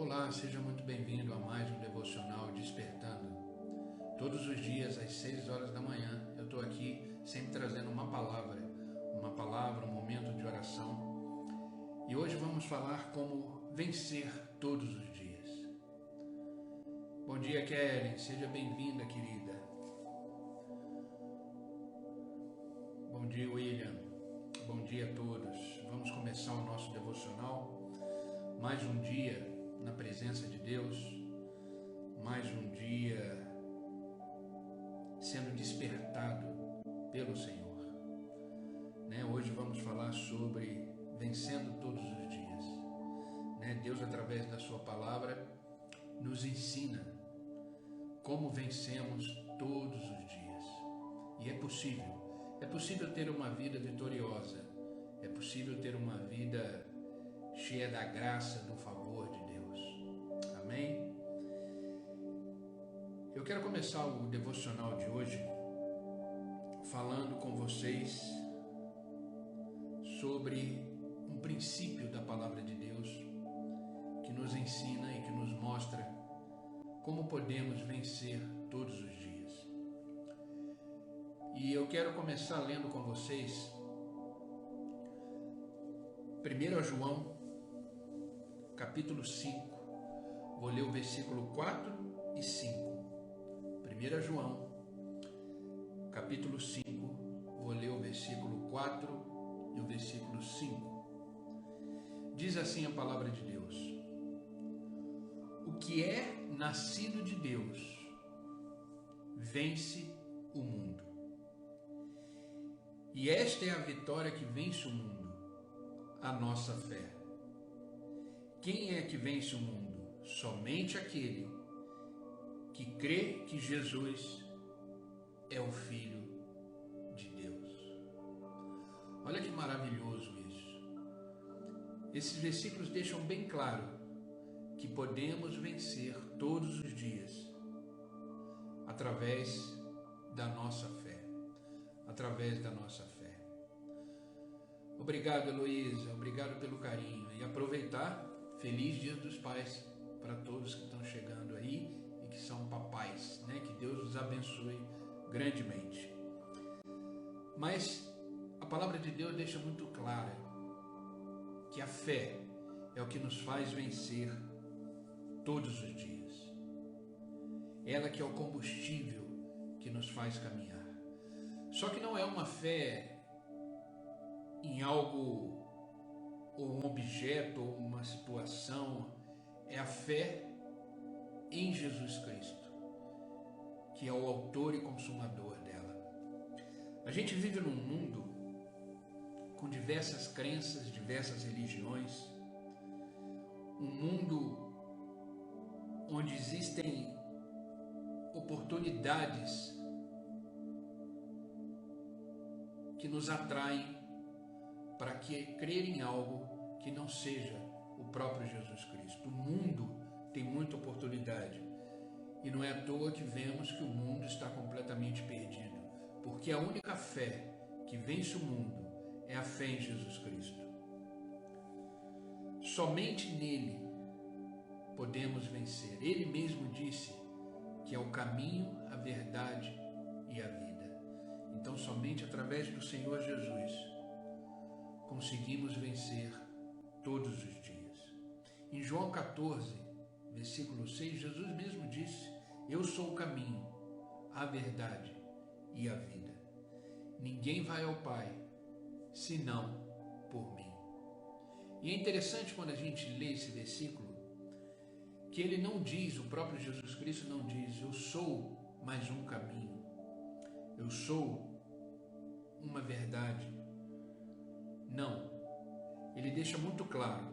Olá, seja muito bem-vindo a mais um Devocional Despertando. Todos os dias, às 6 horas da manhã, eu estou aqui sempre trazendo uma palavra, um momento de oração. E hoje vamos falar como vencer todos os dias. Bom dia, Kellen, seja bem-vinda, querida. Bom dia, William. Bom dia a todos. Vamos começar o nosso devocional. Mais um dia na presença de Deus, mais um dia sendo despertado pelo Senhor. Hoje vamos falar sobre vencendo todos os dias. Deus, através da sua palavra, nos ensina como vencemos todos os dias. E é possível ter uma vida vitoriosa, é possível ter uma vida cheia da graça, do favor de Deus. Amém? Eu quero começar o devocional de hoje falando com vocês sobre um princípio da palavra de Deus que nos ensina e que nos mostra como podemos vencer todos os dias. E eu quero começar lendo com vocês 1 João capítulo 5, vou ler o versículo 4 e 5. 1 João, capítulo 5, vou ler o versículo 4 e o versículo 5. Diz assim a palavra de Deus: O que é nascido de Deus vence o mundo. E esta é a vitória que vence o mundo, a nossa fé. Quem é que vence o mundo? Somente aquele que crê que Jesus é o Filho de Deus. Olha que maravilhoso isso. Esses versículos deixam bem claro que podemos vencer todos os dias através da nossa fé. Através da nossa fé. Obrigado, Heloísa. Obrigado pelo carinho. E aproveitar, feliz Dia dos Pais para todos que estão chegando aí e que são papais, Que Deus os abençoe grandemente. Mas a palavra de Deus deixa muito clara que a fé é o que nos faz vencer todos os dias. Ela que é o combustível que nos faz caminhar. Só que não é uma fé em algo, ou um objeto, ou uma situação. É a fé em Jesus Cristo, que é o autor e consumador dela. A gente vive num mundo com diversas crenças, diversas religiões, um mundo onde existem oportunidades que nos atraem para crer em algo que não seja o próprio Jesus Cristo. O mundo tem muita oportunidade e não é à toa que vemos que o mundo está completamente perdido, porque a única fé que vence o mundo é a fé em Jesus Cristo. Somente nele podemos vencer. Ele mesmo disse que é o caminho, a verdade e a vida. Então, somente através do Senhor Jesus conseguimos vencer todos os dias. Em João 14, versículo 6, Jesus mesmo disse: Eu sou o caminho, a verdade e a vida. Ninguém vai ao Pai senão por mim. E é interessante quando a gente lê esse versículo que ele não diz, o próprio Jesus Cristo não diz: eu sou mais um caminho, eu sou uma verdade. Não, ele deixa muito claro: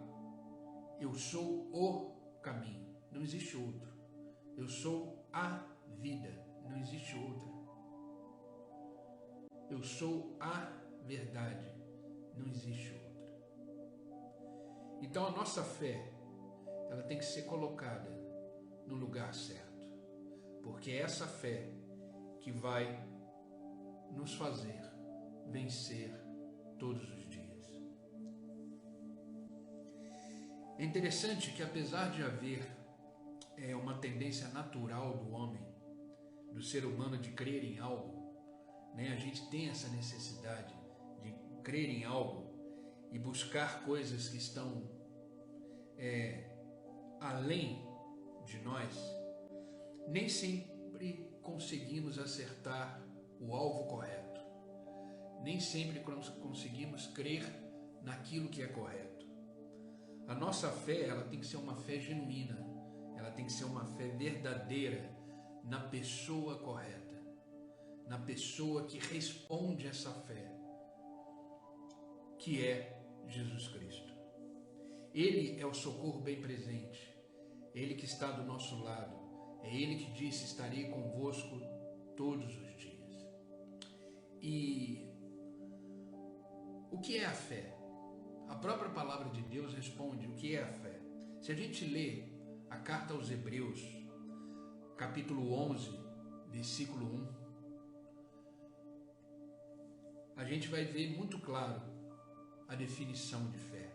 eu sou o caminho, não existe outro. Eu sou a vida, não existe outra. Eu sou a verdade, não existe outra. Então a nossa fé, ela tem que ser colocada no lugar certo, porque é essa fé que vai nos fazer vencer todos os dias. É interessante que, apesar de haver uma tendência natural do homem, do ser humano, de crer em algo, né? A gente tem essa necessidade de crer em algo e buscar coisas que estão além de nós. Nem sempre conseguimos acertar o alvo correto. Nem sempre conseguimos crer naquilo que é correto. A nossa fé, ela tem que ser uma fé genuína. Ela tem que ser uma fé verdadeira na pessoa correta, na pessoa que responde essa fé, que é Jesus Cristo. Ele é o socorro bem presente, Ele que está do nosso lado, é Ele que disse: estarei convosco todos os dias. E o que é a fé? A própria palavra de Deus responde o que é a fé. Se a gente lê a carta aos Hebreus, capítulo 11, versículo 1, a gente vai ver muito claro a definição de fé.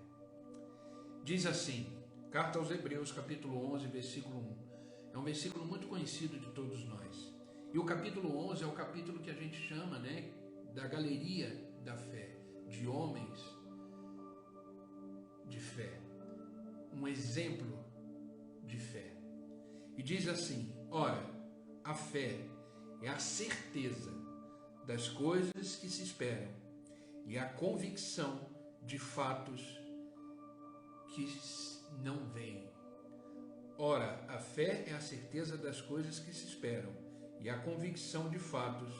Diz assim, carta aos Hebreus, capítulo 11, versículo 1. É um versículo muito conhecido de todos nós. E o capítulo 11 é o capítulo que a gente chama, né, da galeria da fé, de homens de fé, um exemplo de fé. E diz assim: ora, a fé é a certeza das coisas que se esperam e a convicção de fatos que não veem. Ora, a fé é a certeza das coisas que se esperam e a convicção de fatos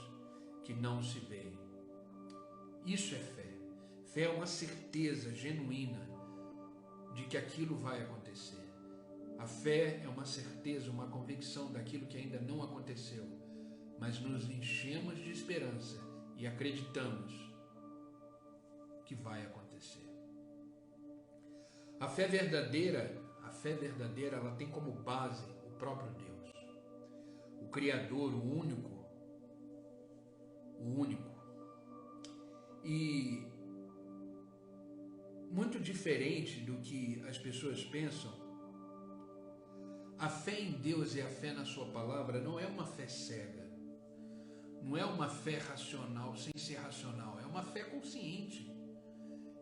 que não se veem. Isso é fé. Fé é uma certeza genuína de que aquilo vai acontecer. A fé é uma certeza, uma convicção daquilo que ainda não aconteceu, mas nos enchemos de esperança e acreditamos que vai acontecer. A fé verdadeira, ela tem como base o próprio Deus, o Criador, o único. E muito diferente do que as pessoas pensam, a fé em Deus e a fé na sua palavra não é uma fé cega, não é uma fé racional sem ser racional, é uma fé consciente,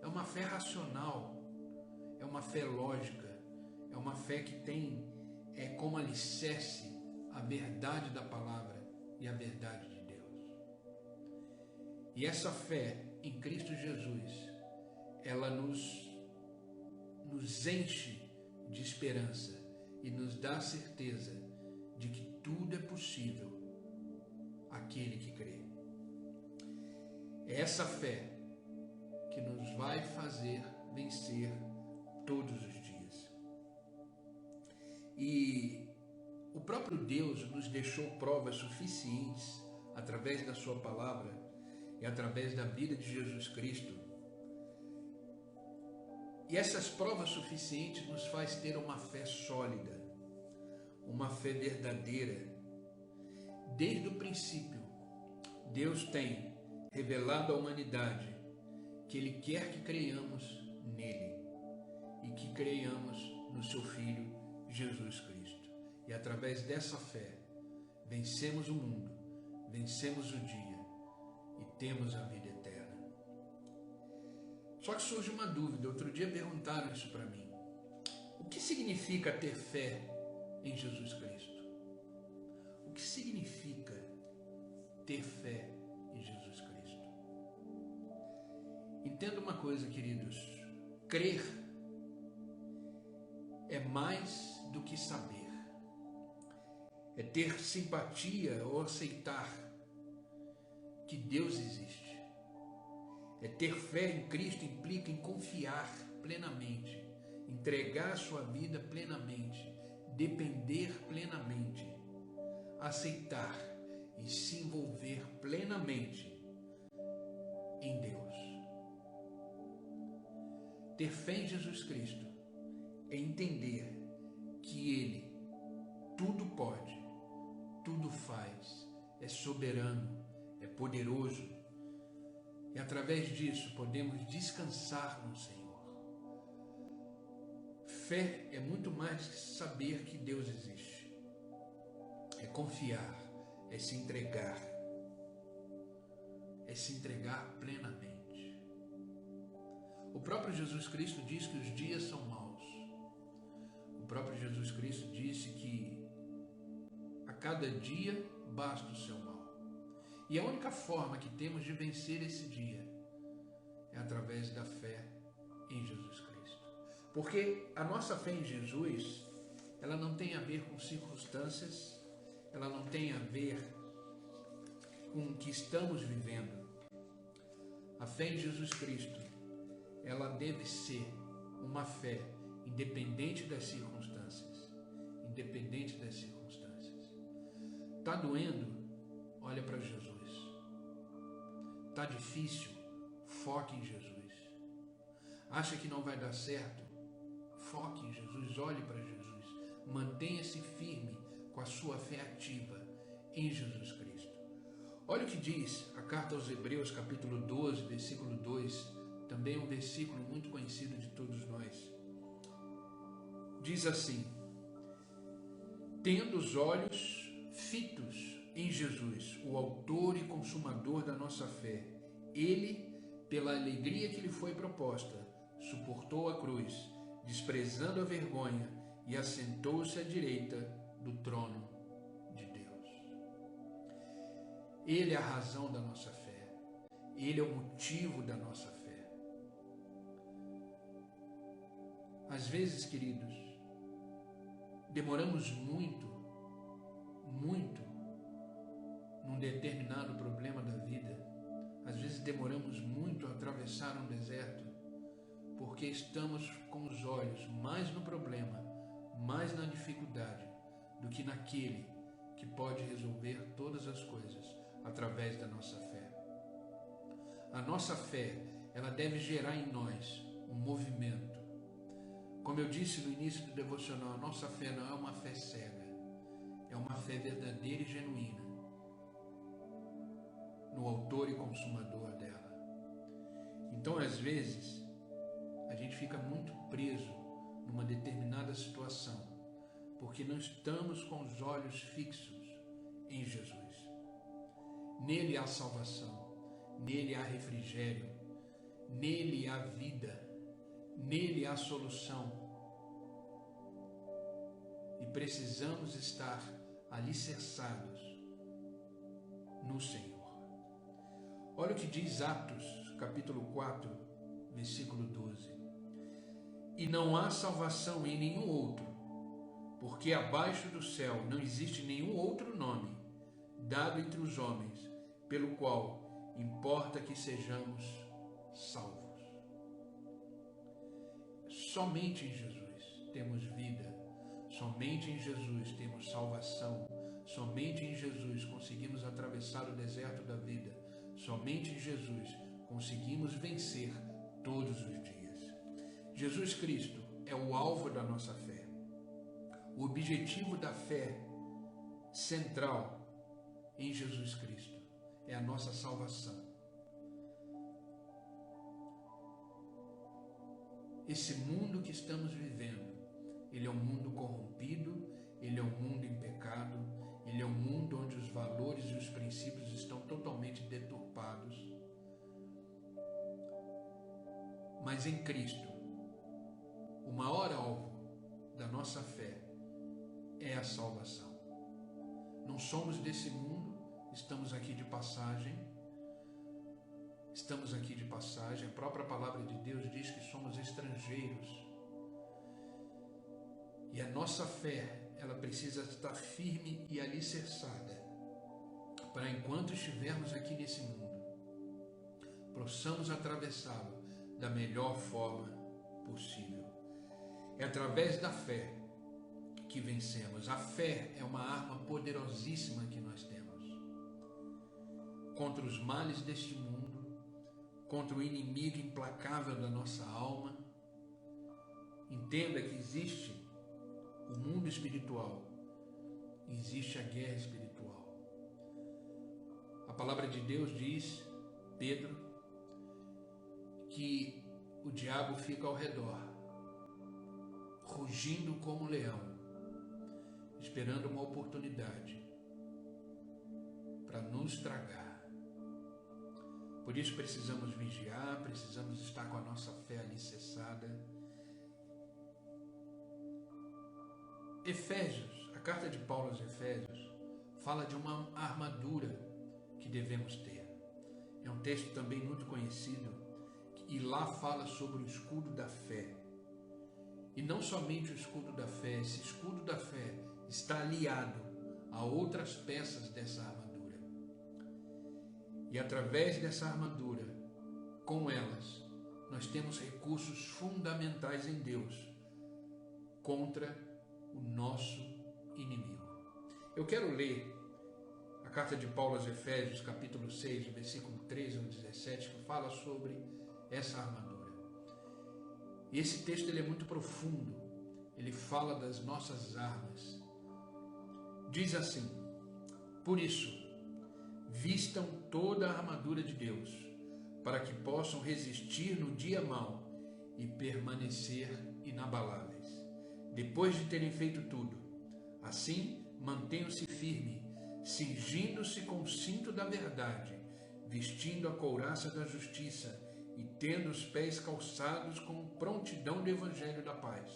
é uma fé racional, é uma fé lógica, é uma fé que tem como alicerce a verdade da palavra e a verdade de Deus. E essa fé em Cristo Jesus, ela nos enche de esperança e nos dá a certeza de que tudo é possível àquele que crê. É essa fé que nos vai fazer vencer todos os dias. E o próprio Deus nos deixou provas suficientes através da sua palavra e através da vida de Jesus Cristo. E essas provas suficientes nos faz ter uma fé sólida, uma fé verdadeira. Desde o princípio, Deus tem revelado à humanidade que Ele quer que creiamos nele e que creiamos no seu Filho Jesus Cristo. E através dessa fé, vencemos o mundo, vencemos o dia e temos a vida eterna. Só que surge uma dúvida. Outro dia perguntaram isso para mim. O que significa ter fé em Jesus Cristo? O que significa ter fé em Jesus Cristo? Entenda uma coisa, queridos. Crer é mais do que saber. É ter simpatia ou aceitar que Deus existe. É ter fé em Cristo implica em confiar plenamente, entregar a sua vida plenamente, depender plenamente, aceitar e se envolver plenamente em Deus. Ter fé em Jesus Cristo é entender que Ele tudo pode, tudo faz, é soberano, é poderoso. E através disso podemos descansar no Senhor. Fé é muito mais que saber que Deus existe. É confiar, é se entregar plenamente. O próprio Jesus Cristo diz que os dias são maus. O próprio Jesus Cristo disse que a cada dia basta o seu mal. E a única forma que temos de vencer esse dia é através da fé em Jesus Cristo. Porque a nossa fé em Jesus, ela não tem a ver com circunstâncias, ela não tem a ver com o que estamos vivendo. A fé em Jesus Cristo, ela deve ser uma fé independente das circunstâncias. Independente das circunstâncias. Está doendo? Olha para Jesus. Está difícil? Foque em Jesus. Acha que não vai dar certo? Foque em Jesus, olhe para Jesus. Mantenha-se firme com a sua fé ativa em Jesus Cristo. Olha o que diz a carta aos Hebreus, capítulo 12, versículo 2, também um versículo muito conhecido de todos nós. Diz assim: tendo os olhos fitos em Jesus, o autor e consumador da nossa fé, ele, pela alegria que lhe foi proposta, suportou a cruz, desprezando a vergonha, e assentou-se à direita do trono de Deus. Ele é a razão da nossa fé. Ele é o motivo da nossa fé. Às vezes, queridos, demoramos muito num determinado problema da vida. Às vezes demoramos muito a atravessar um deserto, porque estamos com os olhos mais no problema, mais na dificuldade, do que naquele que pode resolver todas as coisas através da nossa fé. A nossa fé, ela deve gerar em nós um movimento. Como eu disse no início do devocional, a nossa fé não é uma fé cega, é uma fé verdadeira e genuína no autor e consumador dela. Então, às vezes, a gente fica muito preso numa determinada situação, porque não estamos com os olhos fixos em Jesus. Nele há salvação, nele há refrigério, nele há vida, nele há solução. E precisamos estar alicerçados no Senhor. Olha o que diz Atos, capítulo 4, versículo 12. E não há salvação em nenhum outro, porque abaixo do céu não existe nenhum outro nome dado entre os homens, pelo qual importa que sejamos salvos. Somente em Jesus temos vida, somente em Jesus temos salvação, somente em Jesus conseguimos atravessar o deserto da vida, somente em Jesus conseguimos vencer todos os dias. Jesus Cristo é o alvo da nossa fé. O objetivo da fé central em Jesus Cristo é a nossa salvação. Esse mundo que estamos vivendo, ele é um mundo corrompido, ele é um mundo em pecado, ele é um mundo onde os valores e os princípios estão totalmente deturpados. Mas em Cristo, o maior alvo da nossa fé é a salvação. Não somos desse mundo, estamos aqui de passagem. Estamos aqui de passagem. A própria palavra de Deus diz que somos estrangeiros. E a nossa fé, ela precisa estar firme e alicerçada, para enquanto estivermos aqui nesse mundo, possamos atravessá-lo da melhor forma possível. É através da fé que vencemos. A fé é uma arma poderosíssima que nós temos contra os males deste mundo, contra o inimigo implacável da nossa alma. Entenda que existe o mundo espiritual, existe a guerra espiritual. A palavra de Deus diz, Pedro, que o diabo fica ao redor, rugindo como um leão, esperando uma oportunidade para nos tragar. Por isso precisamos vigiar, precisamos estar com a nossa fé alicerçada. Efésios, a carta de Paulo aos Efésios, fala de uma armadura que devemos ter. É um texto também muito conhecido, e lá fala sobre o escudo da fé. E não somente o escudo da fé, esse escudo da fé está aliado a outras peças dessa armadura. E através dessa armadura, com elas, nós temos recursos fundamentais em Deus contra o nosso inimigo. Eu quero ler a carta de Paulo aos Efésios, capítulo 6, versículo 13 ao 17, que fala sobre essa armadura. E esse texto ele é muito profundo, ele fala das nossas armas. Diz assim: por isso, vistam toda a armadura de Deus, para que possam resistir no dia mau e permanecer inabaláveis. Depois de terem feito tudo, assim mantenham-se firmes, cingindo-se com o cinto da verdade, vestindo a couraça da justiça e tendo os pés calçados com prontidão do evangelho da paz.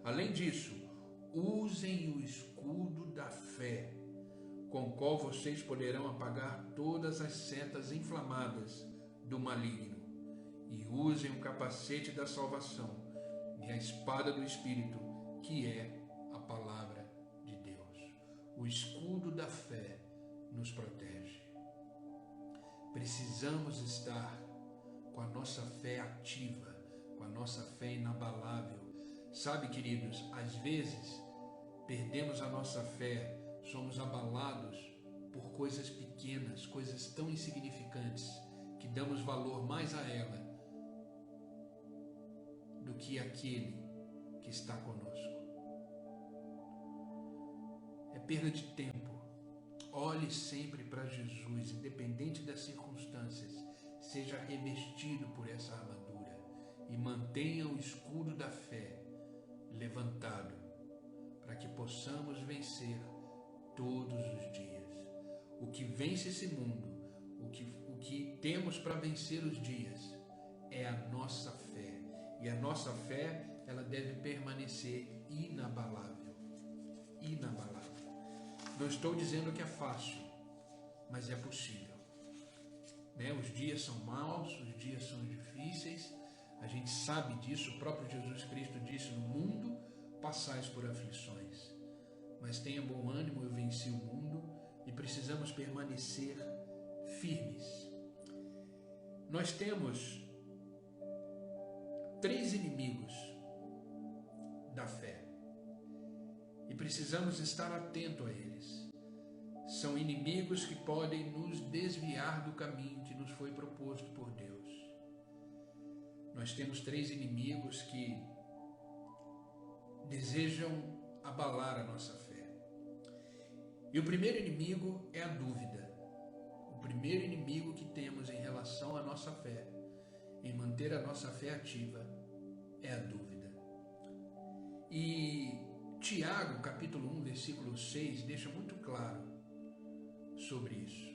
Além disso, usem o escudo da fé, com o qual vocês poderão apagar todas as setas inflamadas do maligno, e usem o capacete da salvação e a espada do Espírito, que é a palavra de Deus. O escudo da fé nos protege. Precisamos estar com a nossa fé ativa, com a nossa fé inabalável. Sabe, queridos, às vezes perdemos a nossa fé, somos abalados por coisas pequenas, coisas tão insignificantes, que damos valor mais a ela do que aquele que está conosco. É perda de tempo. Olhe sempre para Jesus, independente das circunstâncias. Seja revestido por essa armadura e mantenha o escudo da fé levantado, para que possamos vencer todos os dias. O que vence esse mundo, o que temos para vencer os dias, é a nossa fé. E a nossa fé, ela deve permanecer inabalável. Inabalável. Não estou dizendo que é fácil, mas é possível. Os dias são maus, os dias são difíceis, a gente sabe disso. O próprio Jesus Cristo disse: no mundo passais por aflições, mas tenha bom ânimo, eu venci o mundo. E precisamos permanecer firmes. Nós temos 3 inimigos da fé e precisamos estar atentos a eles. São inimigos que podem nos desviar do caminho que nos foi proposto por Deus. Nós temos 3 inimigos que desejam abalar a nossa fé. E o primeiro inimigo é a dúvida. O primeiro inimigo que temos em relação à nossa fé, em manter a nossa fé ativa, é a dúvida. E Tiago, capítulo 1, versículo 6, deixa muito claro sobre isso.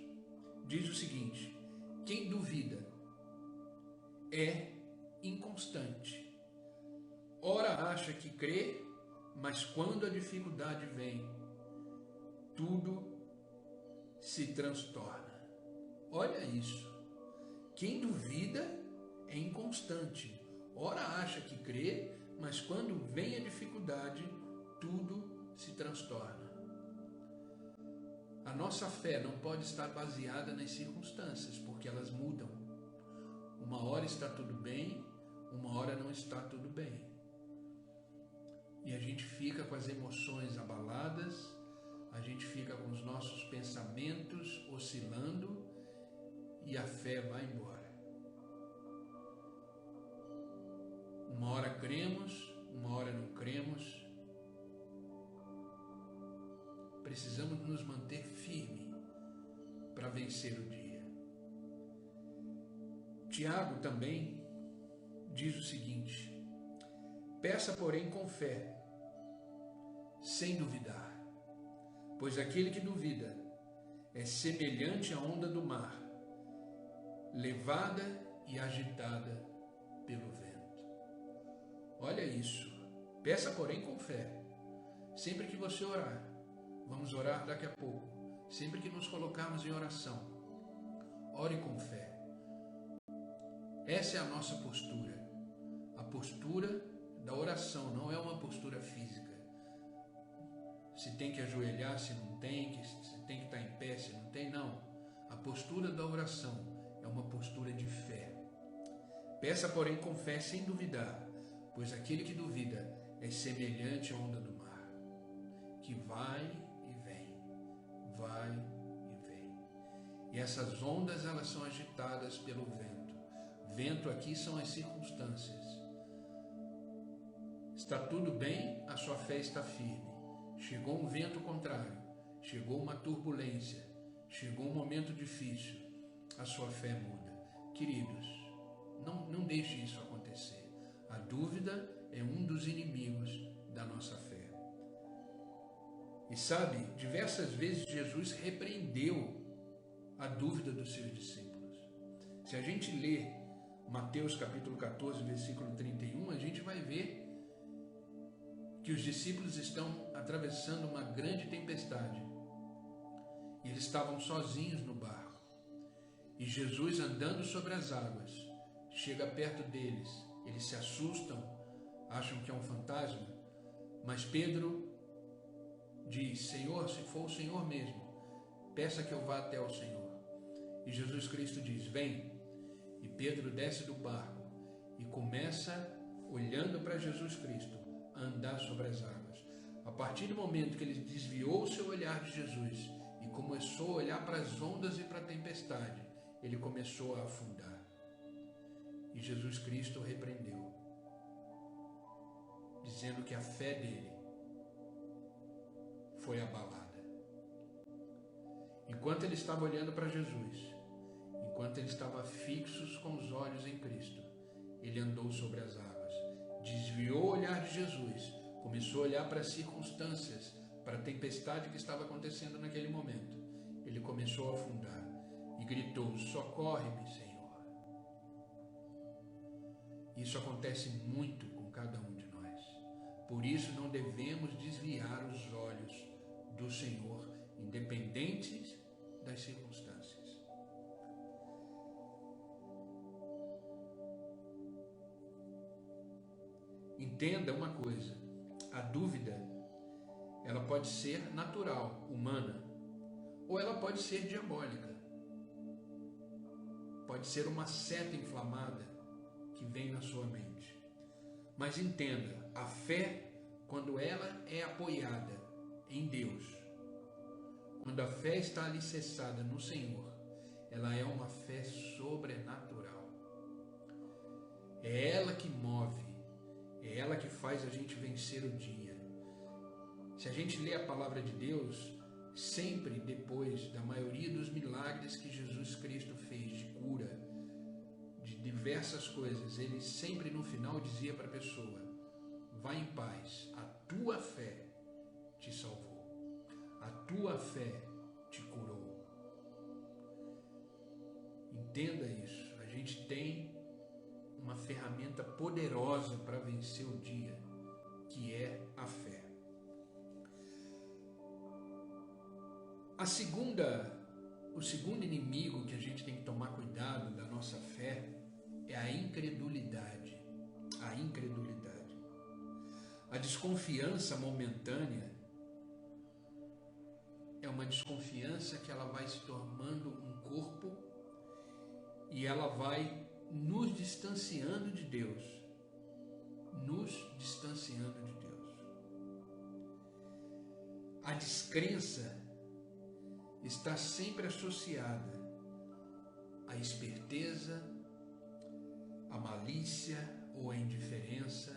Diz o seguinte: quem duvida é inconstante. Ora acha que crê, mas quando a dificuldade vem, tudo se transtorna. Olha isso. Quem duvida é inconstante. Ora acha que crê, mas quando vem a dificuldade, tudo se transtorna. A nossa fé não pode estar baseada nas circunstâncias, porque elas mudam. Uma hora está tudo bem, uma hora não está tudo bem. E a gente fica com as emoções abaladas, a gente fica com os nossos pensamentos oscilando e a fé vai embora. Uma hora cremos, uma hora não cremos. Precisamos nos manter firmes para vencer o dia. Tiago também diz o seguinte: peça, porém, com fé, sem duvidar, pois aquele que duvida é semelhante à onda do mar, levada e agitada pelo vento. Olha isso. Peça, porém, com fé. Sempre que você orar, vamos orar daqui a pouco, sempre que nos colocarmos em oração, ore com fé. Essa é a nossa postura. A postura da oração não é uma postura física. Se tem que ajoelhar, se não tem, se tem que estar em pé, se não tem, não. A postura da oração é uma postura de fé. Peça, porém, com fé, sem duvidar, pois aquele que duvida é semelhante à onda do mar, que vai e vem, vai e vem. E essas ondas, elas são agitadas pelo vento. Vento aqui são as circunstâncias. Está tudo bem, a sua fé está firme. Chegou um vento contrário, chegou uma turbulência, chegou um momento difícil, a sua fé muda. Queridos, não deixe isso acontecer. A dúvida é um dos inimigos da nossa fé. E sabe, diversas vezes Jesus repreendeu a dúvida dos seus discípulos. Se a gente ler Mateus capítulo 14, versículo 31, a gente vai ver que os discípulos estão atravessando uma grande tempestade. E eles estavam sozinhos no barco. E Jesus, andando sobre as águas, chega perto deles. Eles se assustam, acham que é um fantasma. Mas Pedro diz: Senhor, se for o Senhor mesmo, peça que eu vá até o Senhor. E Jesus Cristo diz: vem. E Pedro desce do barco e começa, olhando para Jesus Cristo, a andar sobre as águas. A partir do momento que ele desviou o seu olhar de Jesus e começou a olhar para as ondas e para a tempestade, ele começou a afundar. E Jesus Cristo o repreendeu, dizendo que a fé dele foi abalada. Enquanto ele estava olhando para Jesus, enquanto ele estava fixo com os olhos em Cristo, ele andou sobre as águas, desviou o olhar de Jesus, começou a olhar para as circunstâncias, para a tempestade que estava acontecendo naquele momento. Ele começou a afundar e gritou: socorre-me, Senhor. Isso acontece muito com cada um de nós. Por isso não devemos desviar os olhos do Senhor, independentes das circunstâncias. Entenda uma coisa: a dúvida, ela pode ser natural, humana, ou ela pode ser diabólica. Pode ser uma seta inflamada que vem na sua mente. Mas entenda, a fé, quando ela é apoiada em Deus, quando a fé está alicerçada no Senhor, ela é uma fé sobrenatural. É ela que move, é ela que faz a gente vencer o dia. Se a gente lê a palavra de Deus, sempre depois da maioria dos milagres que Jesus Cristo fez de cura, de diversas coisas, ele sempre no final dizia para a pessoa: vá em paz, a tua fé te salvou, a tua fé te curou. Entenda isso, a gente tem uma ferramenta poderosa para vencer o dia, que é a fé. O segundo inimigo que a gente tem que tomar cuidado da nossa fé é a incredulidade. A incredulidade. A desconfiança momentânea é uma desconfiança que ela vai se tornando um corpo e ela vai nos distanciando de Deus. Nos distanciando de Deus. A descrença está sempre associada à esperteza, à malícia ou à indiferença.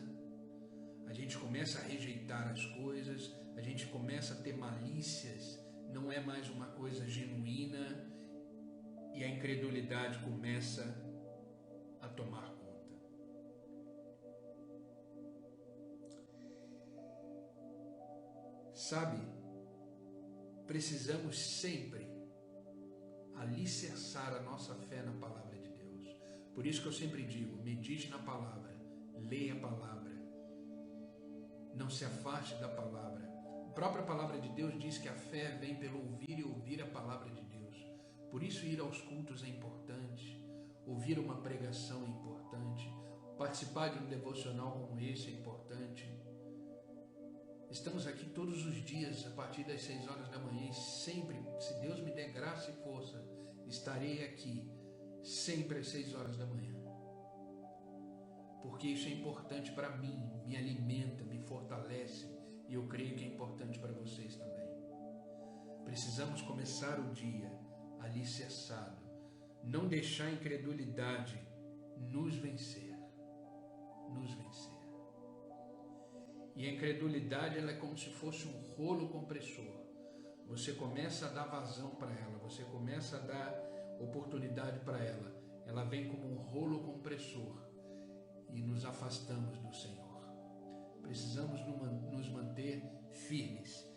A gente começa a rejeitar as coisas, a gente começa a ter malícias, não é mais uma coisa genuína, e a incredulidade começa a tomar conta. Sabe, precisamos sempre alicerçar a nossa fé na palavra de Deus. Por isso que eu sempre digo, medite na palavra, leia a palavra, não se afaste da palavra. A própria palavra de Deus diz que a fé vem pelo ouvir e ouvir a palavra de Deus. Por isso ir aos cultos é importante, ouvir uma pregação é importante, participar de um devocional como esse é importante. Estamos aqui todos os dias, a partir das 6 horas da manhã, e sempre, se Deus me der graça e força, estarei aqui, sempre às 6 horas da manhã. Porque isso é importante para mim, me alimenta, me fortalece, e eu creio que é importante para vocês também. Precisamos começar o dia alicerçado, não deixar a incredulidade nos vencer, nos vencer. E a incredulidade, ela é como se fosse um rolo compressor. Você começa a dar vazão para ela, você começa a dar oportunidade para ela. Ela vem como um rolo compressor e nos afastamos do Senhor. Precisamos nos manter firmes.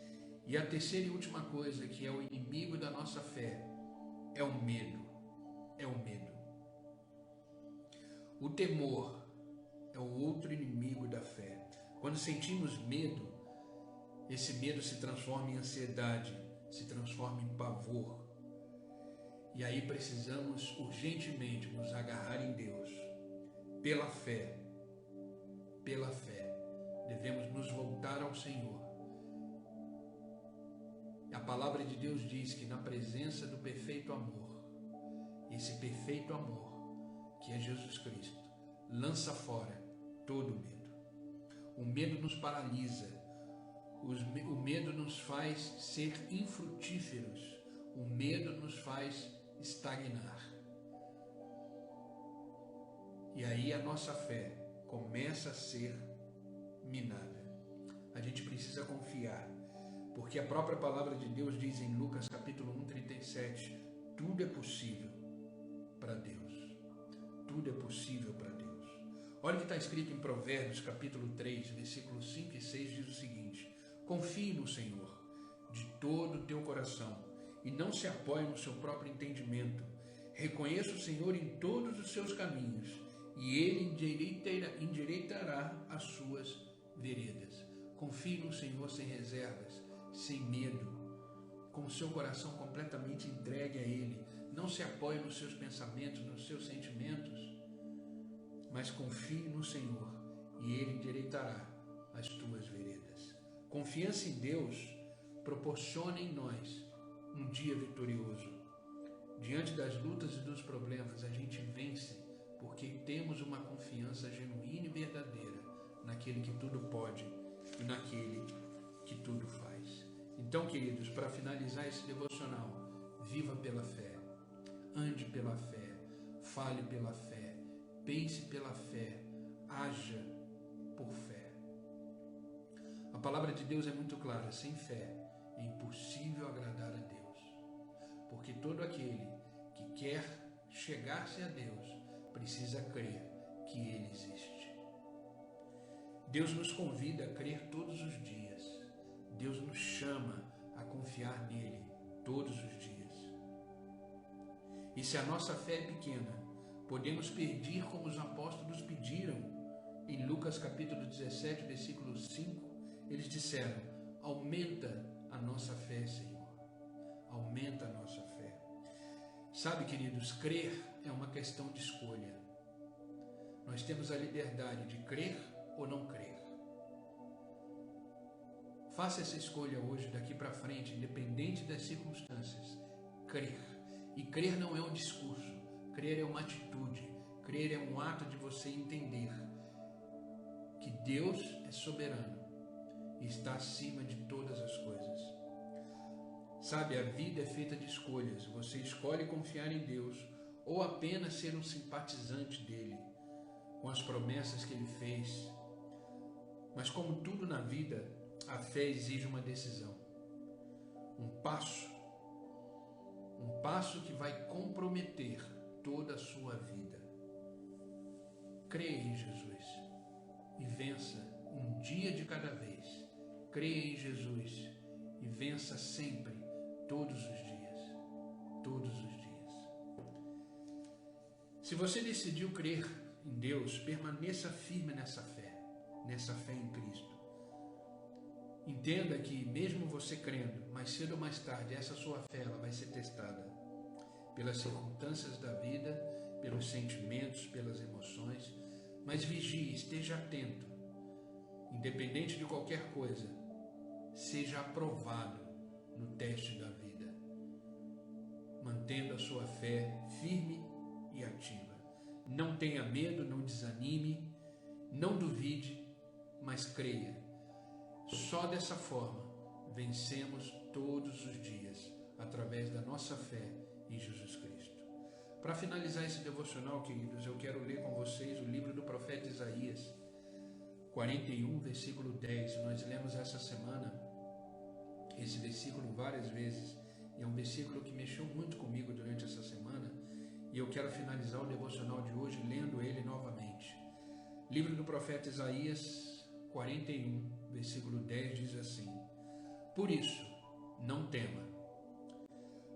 E a terceira e última coisa, que é o inimigo da nossa fé, é o medo. É o medo. O temor é o outro inimigo da fé. Quando sentimos medo, esse medo se transforma em ansiedade, se transforma em pavor. E aí precisamos urgentemente nos agarrar em Deus. Pela fé, devemos nos voltar ao Senhor. A palavra de Deus diz que na presença do perfeito amor, esse perfeito amor, que é Jesus Cristo, lança fora todo o medo. O medo nos paralisa, o medo nos faz ser infrutíferos, o medo nos faz estagnar. E aí a nossa fé começa a ser minada. A gente precisa confiar, porque a própria palavra de Deus diz em Lucas capítulo 1:37, tudo é possível para Deus. Tudo é possível para Deus. Olha o que está escrito em Provérbios capítulo 3, versículos 5 e 6, diz o seguinte: confie no Senhor de todo o teu coração e não se apoie no seu próprio entendimento. Reconheça o Senhor em todos os seus caminhos e Ele endireitará as suas veredas. Confie no Senhor sem reservas, sem medo, com o seu coração completamente entregue a Ele. Não se apoie nos seus pensamentos, nos seus sentimentos, mas confie no Senhor e Ele endireitará as tuas veredas. Confiança em Deus proporciona em nós um dia vitorioso. Diante das lutas e dos problemas, a gente vence porque temos uma confiança genuína e verdadeira naquele que tudo pode e naquele que tudo faz. Então, queridos, para finalizar esse devocional, viva pela fé, ande pela fé, fale pela fé, pense pela fé, haja por fé. A palavra de Deus é muito clara: sem fé é impossível agradar a Deus, porque todo aquele que quer chegar-se a Deus precisa crer que Ele existe. Deus nos convida a crer todos os dias. Deus nos chama a confiar nele todos os dias. E se a nossa fé é pequena, podemos pedir como os apóstolos pediram. Em Lucas capítulo 17, versículo 5, eles disseram: aumenta a nossa fé, Senhor. Aumenta a nossa fé. Sabe, queridos, crer é uma questão de escolha. Nós temos a liberdade de crer ou não crer. Faça essa escolha hoje, daqui para frente, independente das circunstâncias. Crer. E crer não é um discurso. Crer é uma atitude. Crer é um ato de você entender que Deus é soberano e está acima de todas as coisas. Sabe, a vida é feita de escolhas. Você escolhe confiar em Deus ou apenas ser um simpatizante dele, com as promessas que ele fez. Mas como tudo na vida, a fé exige uma decisão. Um passo que vai comprometer toda a sua vida. Creia em Jesus e vença um dia de cada vez. creia em Jesus e vença sempre, todos os dias. Todos os dias. Se você decidiu crer em Deus, permaneça firme nessa fé em Cristo. Entenda que mesmo você crendo, mais cedo ou mais tarde, essa sua fé ela vai ser testada pelas circunstâncias da vida, pelos sentimentos, pelas emoções, mas vigie, esteja atento, independente de qualquer coisa, seja aprovado no teste da vida, mantendo a sua fé firme e ativa. Não tenha medo, não desanime, não duvide, mas creia. Só dessa forma vencemos todos os dias através da nossa fé em Jesus Cristo. Para finalizar esse devocional, queridos, eu quero ler com vocês o livro do profeta Isaías, 41, versículo 10. Nós lemos essa semana esse versículo várias vezes e é um versículo que mexeu muito comigo durante essa semana e eu quero finalizar o devocional de hoje lendo ele novamente. Livro do profeta Isaías, 41, versículo 10 diz assim: Por isso, não tema,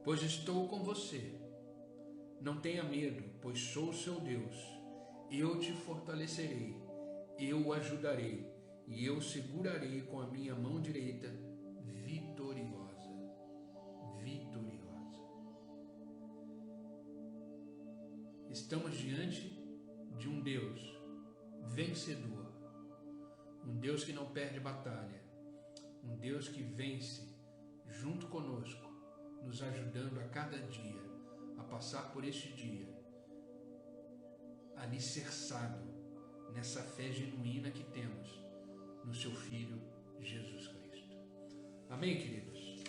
pois estou com você. Não tenha medo, pois sou o seu Deus. Eu te fortalecerei, eu o ajudarei, e eu segurarei com a minha mão direita vitoriosa. Vitoriosa. Estamos diante de um Deus vencedor, um Deus que não perde batalha, um Deus que vence junto conosco, nos ajudando a cada dia a passar por este dia alicerçado nessa fé genuína que temos no seu Filho Jesus Cristo. Amém, queridos?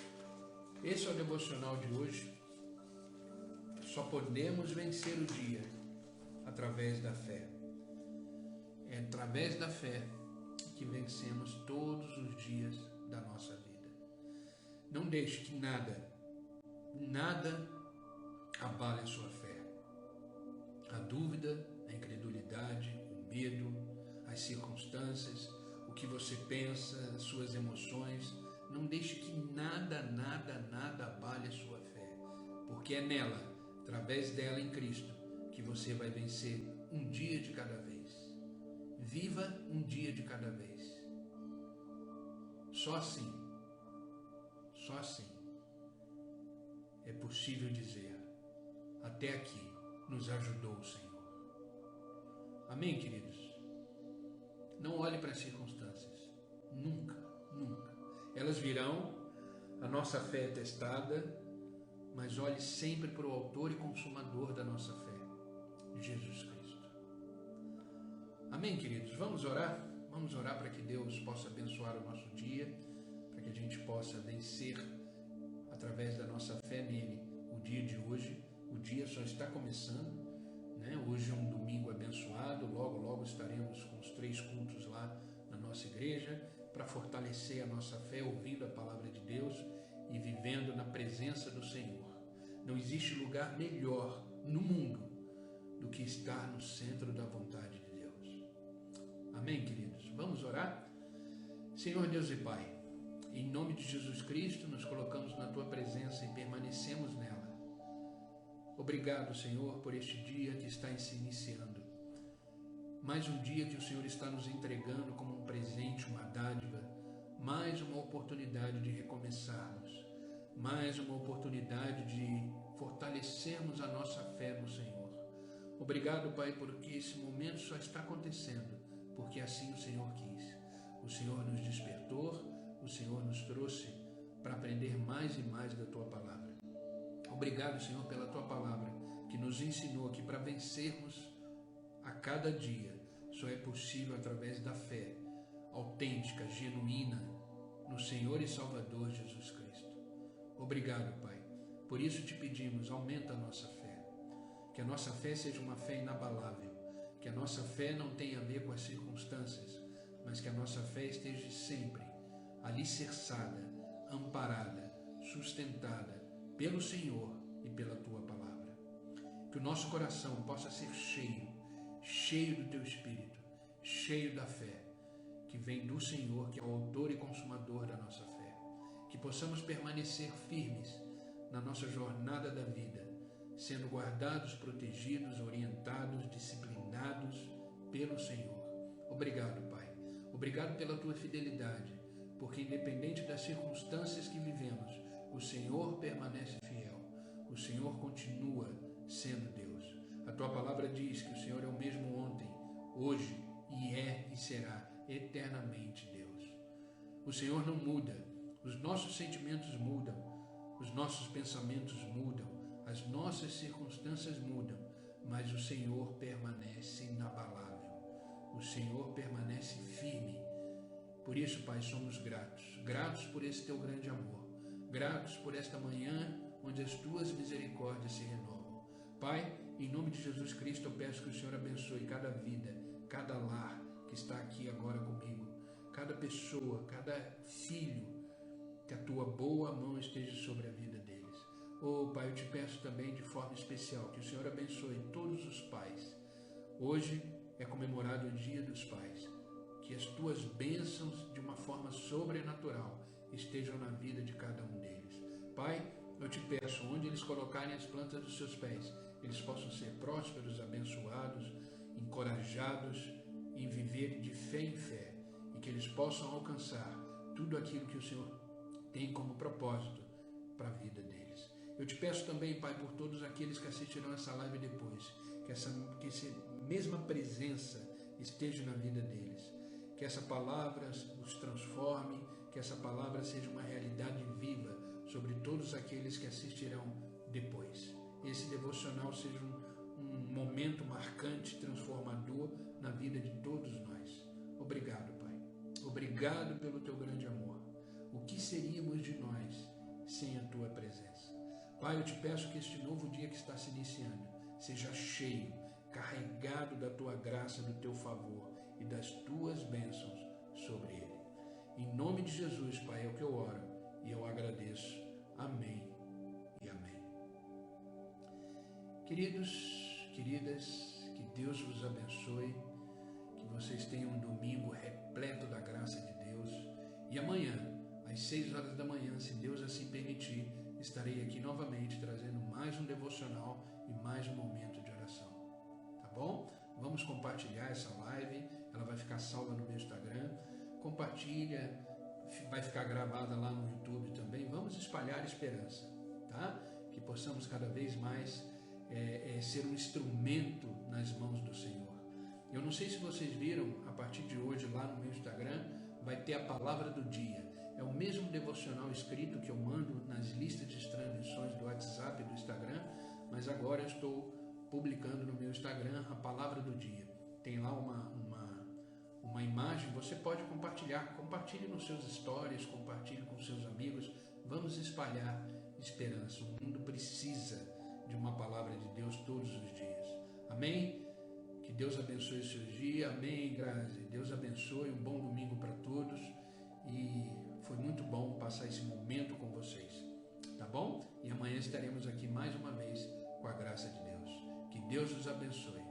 Esse é o devocional de hoje. Só podemos vencer o dia através da fé. É através da fé que vencemos todos os dias da nossa vida. Não deixe que nada abale a sua fé. A dúvida, a incredulidade, o medo, as circunstâncias, o que você pensa, as suas emoções, não deixe que nada abale a sua fé, porque é nela, através dela em Cristo, que você vai vencer um dia de cada vez. Viva um dia de cada vez. Só assim é possível dizer: até aqui nos ajudou o Senhor. Amém, queridos? Não olhe para as circunstâncias. Nunca. Elas virão, a nossa fé é testada, mas olhe sempre para o autor e consumador da nossa fé, Jesus Cristo. Amém, queridos? Vamos orar? Vamos orar para que Deus possa abençoar o nosso dia, para que a gente possa vencer através da nossa fé nele o dia de hoje. O dia só está começando, né? Hoje é um domingo abençoado, logo estaremos com os 3 cultos lá na nossa igreja, para fortalecer a nossa fé, ouvindo a palavra de Deus e vivendo na presença do Senhor. Não existe lugar melhor no mundo do que estar no centro da vontade de Deus. Amém, queridos? Vamos orar? Senhor Deus e Pai, em nome de Jesus Cristo, nos colocamos na Tua presença e permanecemos nela. Obrigado, Senhor, por este dia que está se iniciando. Mais um dia que o Senhor está nos entregando como um presente, uma dádiva, mais uma oportunidade de recomeçarmos, mais uma oportunidade de fortalecermos a nossa fé no Senhor. Obrigado, Pai, porque esse momento só está acontecendo, porque assim o Senhor quis. O Senhor nos despertou, o Senhor nos trouxe para aprender mais e mais da Tua palavra. Obrigado, Senhor, pela Tua palavra, que nos ensinou que para vencermos a cada dia só é possível através da fé autêntica, genuína, no Senhor e Salvador Jesus Cristo. Obrigado, Pai. Por isso te pedimos, aumenta a nossa fé. Que a nossa fé seja uma fé inabalável. Que a nossa fé não tenha a ver com as circunstâncias, mas que a nossa fé esteja sempre alicerçada, amparada, sustentada pelo Senhor e pela Tua palavra. Que o nosso coração possa ser cheio do Teu Espírito, cheio da fé, que vem do Senhor, que é o autor e consumador da nossa fé. Que possamos permanecer firmes na nossa jornada da vida, sendo guardados, protegidos, orientados, disciplinados pelo Senhor. Obrigado, Pai. Obrigado pela tua fidelidade, porque independente das circunstâncias que vivemos, o Senhor permanece fiel. O Senhor continua sendo Deus. A tua palavra diz que o Senhor é o mesmo ontem, hoje e será eternamente Deus. O Senhor não muda. Os nossos sentimentos mudam, os nossos pensamentos mudam, as nossas circunstâncias mudam, mas o Senhor permanece inabalável. O Senhor permanece firme. Por isso, Pai, somos gratos. Gratos por esse teu grande amor. Gratos por esta manhã onde as tuas misericórdias se renovam. Pai, em nome de Jesus Cristo, eu peço que o Senhor abençoe cada vida, cada lar que está aqui agora comigo, cada pessoa, cada filho, que a tua boa mão esteja sobre a vida deles. Oh, Pai, eu te peço também de forma especial que o Senhor abençoe todos os pais. Hoje é comemorado o Dia dos Pais. Que as tuas bênçãos de uma forma sobrenatural estejam na vida de cada um deles. Pai, eu te peço, onde eles colocarem as plantas dos seus pés, eles possam ser prósperos, abençoados, encorajados em viver de fé em fé, e que eles possam alcançar tudo aquilo que o Senhor tem como propósito para a vida deles. Eu te peço também, Pai, por todos aqueles que assistirão essa live depois, que essa mesma presença esteja na vida deles, que essa palavra os transforme, que essa palavra seja uma realidade viva sobre todos aqueles que assistirão depois. Esse devocional seja um momento marcante, transformador na vida de todos nós. Obrigado, Pai. Obrigado pelo teu grande amor. O que seríamos de nós sem a tua presença? Pai, eu te peço que este novo dia que está se iniciando seja cheio, carregado da tua graça, do teu favor e das tuas bênçãos sobre ele. Em nome de Jesus, Pai, é o que eu oro e eu agradeço. Amém e amém. Queridos, queridas, que Deus vos abençoe, que vocês tenham um domingo repleto da graça de Deus, e amanhã, às 6 horas da manhã, se Deus assim permitir, estarei aqui novamente trazendo mais um devocional e mais um momento de oração. Tá bom? Vamos compartilhar essa live, ela vai ficar salva no meu Instagram. Compartilha, vai ficar gravada lá no YouTube também. Vamos espalhar esperança, tá? Que possamos cada vez mais ser um instrumento nas mãos do Senhor. Eu não sei se vocês viram, a partir de hoje lá no meu Instagram vai ter a palavra do dia. É o mesmo devocional escrito que eu mando nas listas de transmissões do WhatsApp e do Instagram, mas agora eu estou publicando no meu Instagram a palavra do dia. Tem lá uma imagem, você pode compartilhar. Compartilhe nos seus stories, compartilhe com seus amigos. Vamos espalhar esperança. O mundo precisa de uma palavra de Deus todos os dias. Amém? Que Deus abençoe os seus dias. Amém, Grazi. Deus abençoe. Um bom domingo para todos. E foi muito bom passar esse momento com vocês. Tá bom? E amanhã estaremos aqui mais uma vez com a graça de Deus. Que Deus os abençoe.